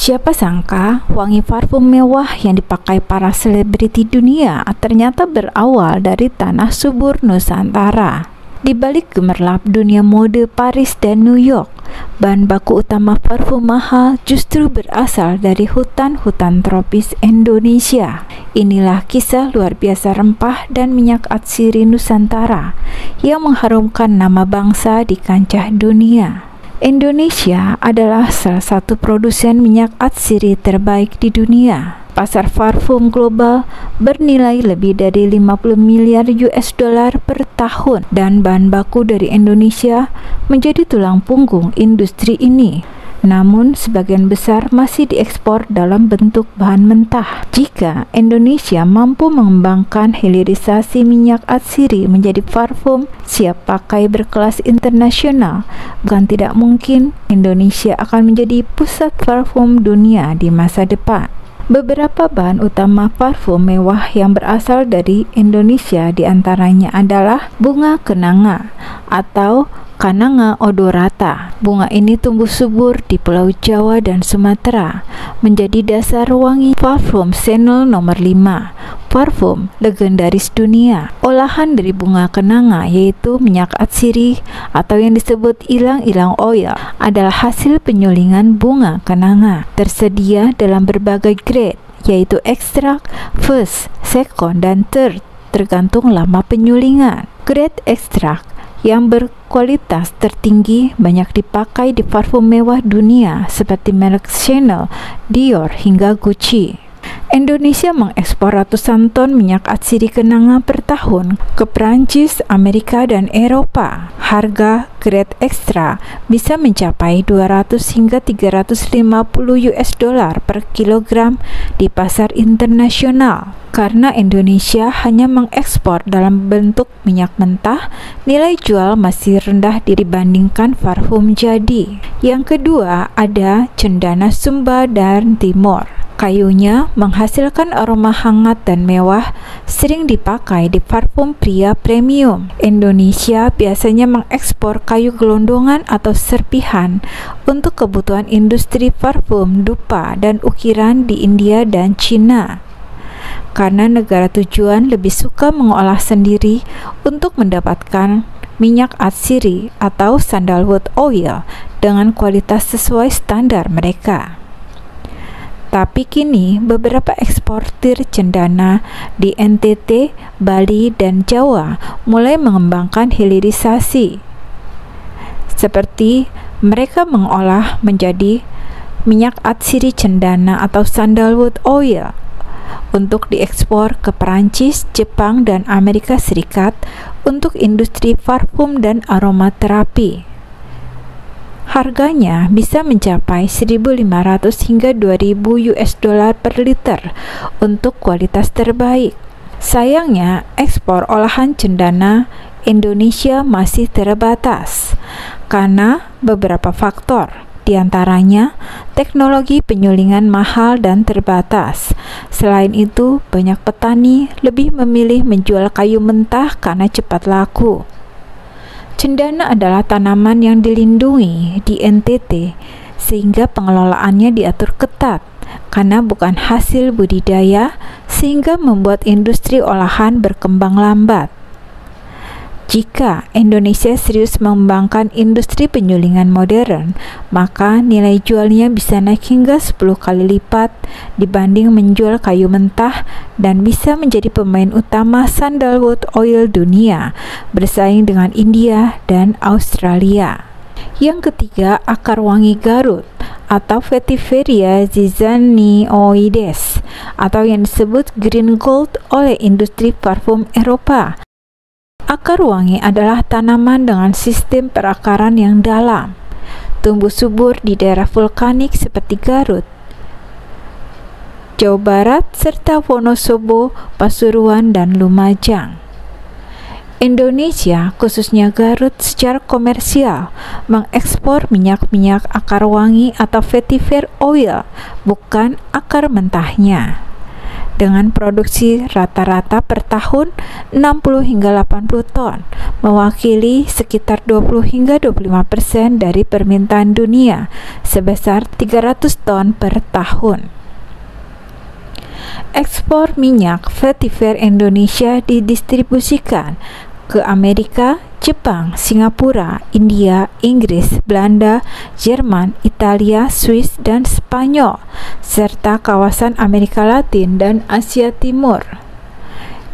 Siapa sangka wangi parfum mewah yang dipakai para selebriti dunia ternyata berawal dari tanah subur Nusantara. Di balik gemerlap dunia mode Paris dan New York, bahan baku utama parfum mahal justru berasal dari hutan-hutan tropis Indonesia. Inilah kisah luar biasa rempah dan minyak atsiri Nusantara yang mengharumkan nama bangsa di kancah dunia. Indonesia adalah salah satu produsen minyak atsiri terbaik di dunia. Pasar parfum global bernilai lebih dari 50 miliar US dollar per tahun dan bahan baku dari Indonesia menjadi tulang punggung industri ini. Namun sebagian besar masih diekspor dalam bentuk bahan mentah. Jika Indonesia mampu mengembangkan hilirisasi minyak atsiri menjadi parfum siap pakai berkelas internasional, bukan tidak mungkin Indonesia akan menjadi pusat parfum dunia di masa depan. Beberapa bahan utama parfum mewah yang berasal dari Indonesia diantaranya adalah bunga kenanga atau Cananga odorata. Bunga ini tumbuh subur di Pulau Jawa dan Sumatera, menjadi dasar wangi parfum Chanel nomor 5, parfum legendaris dunia. Olahan dari bunga kenanga yaitu minyak atsiri atau yang disebut ilang-ilang oil adalah hasil penyulingan bunga kenanga. Tersedia dalam berbagai grade yaitu ekstrak, first, second, dan third tergantung lama penyulingan. Grade ekstrak yang berkualitas tertinggi banyak dipakai di parfum mewah dunia seperti merek Chanel, Dior, hingga Gucci. Indonesia mengekspor ratusan ton minyak atsiri kenanga per tahun ke Prancis, Amerika, dan Eropa. Harga grade ekstra bisa mencapai 200 hingga 350 US dollar per kilogram di pasar internasional. Karena Indonesia hanya mengekspor dalam bentuk minyak mentah, nilai jual masih rendah dibandingkan parfum jadi. Yang kedua ada cendana Sumba dan Timor. Kayunya menghasilkan aroma hangat dan mewah, sering dipakai di parfum pria premium. Indonesia biasanya mengekspor kayu gelondongan atau serpihan untuk kebutuhan industri parfum, dupa, dan ukiran di India dan Cina. Karena negara tujuan lebih suka mengolah sendiri untuk mendapatkan minyak atsiri atau sandalwood oil dengan kualitas sesuai standar mereka. Tapi kini beberapa eksportir cendana di NTT, Bali, dan Jawa mulai mengembangkan hilirisasi. Seperti mereka mengolah menjadi minyak atsiri cendana atau sandalwood oil untuk diekspor ke Perancis, Jepang, dan Amerika Serikat untuk industri parfum dan aromaterapi. Harganya bisa mencapai 1.500 hingga 2.000 US dollar per liter untuk kualitas terbaik. Sayangnya, ekspor olahan cendana Indonesia masih terbatas karena beberapa faktor. Di antaranya, teknologi penyulingan mahal dan terbatas. Selain itu, banyak petani lebih memilih menjual kayu mentah karena cepat laku. Cendana adalah tanaman yang dilindungi di NTT, sehingga pengelolaannya diatur ketat karena bukan hasil budidaya, sehingga membuat industri olahan berkembang lambat. Jika Indonesia serius mengembangkan industri penyulingan modern, maka nilai jualnya bisa naik hingga 10 kali lipat dibanding menjual kayu mentah dan bisa menjadi pemain utama sandalwood oil dunia, bersaing dengan India dan Australia. Yang ketiga, akar wangi Garut atau Vetiveria zizanioides atau yang disebut green gold oleh industri parfum Eropa. Akar wangi adalah tanaman dengan sistem perakaran yang dalam, tumbuh subur di daerah vulkanik seperti Garut, Jawa Barat, serta Wonosobo, Pasuruan, dan Lumajang. Indonesia, khususnya Garut, secara komersial mengekspor minyak-minyak akar wangi atau vetiver oil, bukan akar mentahnya. dengan produksi rata-rata per tahun 60 hingga 80 ton, mewakili sekitar 20 hingga 25% dari permintaan dunia sebesar 300 ton per tahun. Ekspor minyak vetiver Indonesia didistribusikan ke Amerika, Jepang, Singapura, India, Inggris, Belanda, Jerman, Italia, Swiss, dan Spanyol, serta kawasan Amerika Latin dan Asia Timur.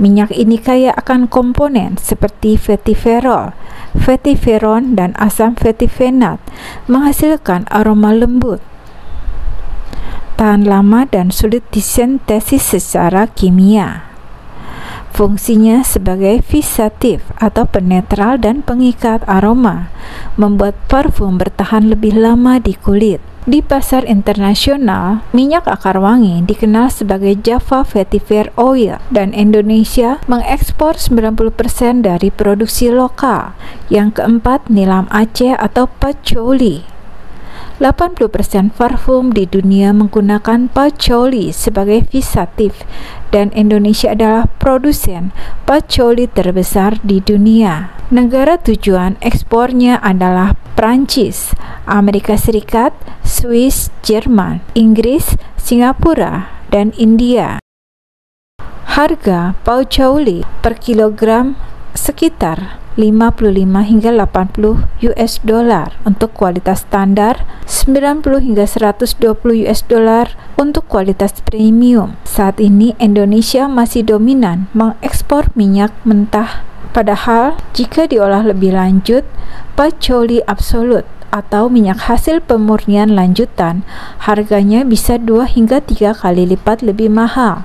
Minyak ini kaya akan komponen seperti vetiverol, vetiveron, dan asam vetifenat, menghasilkan aroma lembut, tahan lama, dan sulit disintesis secara kimia. Fungsinya sebagai fisatif atau penetral dan pengikat aroma, membuat parfum bertahan lebih lama di kulit. Di pasar internasional, minyak akar wangi dikenal sebagai Java Vetiver Oil, dan Indonesia mengekspor 90% dari produksi lokal. Yang keempat, nilam Aceh atau patchouli. 80% parfum di dunia menggunakan patchouli sebagai fisatif, dan Indonesia adalah produsen patchouli terbesar di dunia. Negara tujuan ekspornya adalah Prancis, Amerika Serikat, Swiss, Jerman, Inggris, Singapura, dan India. Harga patchouli per kilogram sekitar 55 hingga 80 US dollar untuk kualitas standar, 90 hingga 120 US dollar untuk kualitas premium. Saat ini Indonesia masih dominan mengekspor minyak mentah, padahal jika diolah lebih lanjut, patchouli absolut atau minyak hasil pemurnian lanjutan harganya bisa 2 hingga 3 kali lipat lebih mahal.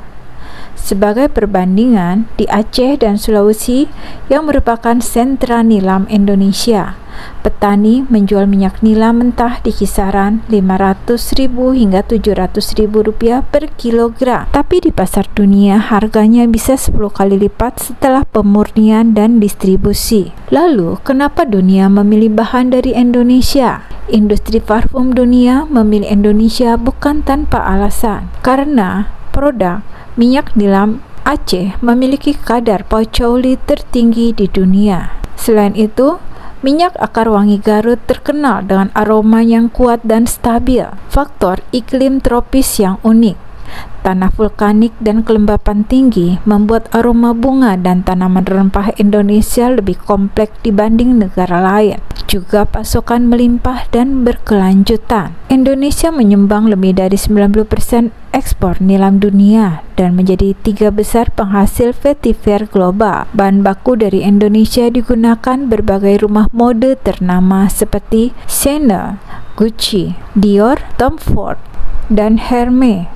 Sebagai perbandingan, di Aceh dan Sulawesi yang merupakan sentra nilam Indonesia, petani menjual minyak nilam mentah di kisaran 500.000 hingga 700.000 rupiah per kilogram. Tapi di pasar dunia harganya bisa 10 kali lipat setelah pemurnian dan distribusi. Lalu, kenapa dunia memilih bahan dari Indonesia? Industri parfum dunia memilih Indonesia bukan tanpa alasan, karena produk minyak nilam Aceh memiliki kadar patchouli tertinggi di dunia. Selain itu, minyak akar wangi Garut terkenal dengan aroma yang kuat dan stabil. Faktor iklim tropis yang unik, tanah vulkanik, dan kelembapan tinggi membuat aroma bunga dan tanaman rempah Indonesia lebih kompleks dibanding negara lain. Juga pasokan melimpah dan berkelanjutan. Indonesia menyumbang lebih dari 90% ekspor nilam dunia dan menjadi 3 besar penghasil vetiver global. Bahan baku dari Indonesia digunakan berbagai rumah mode ternama seperti Chanel, Gucci, Dior, Tom Ford, dan Hermes.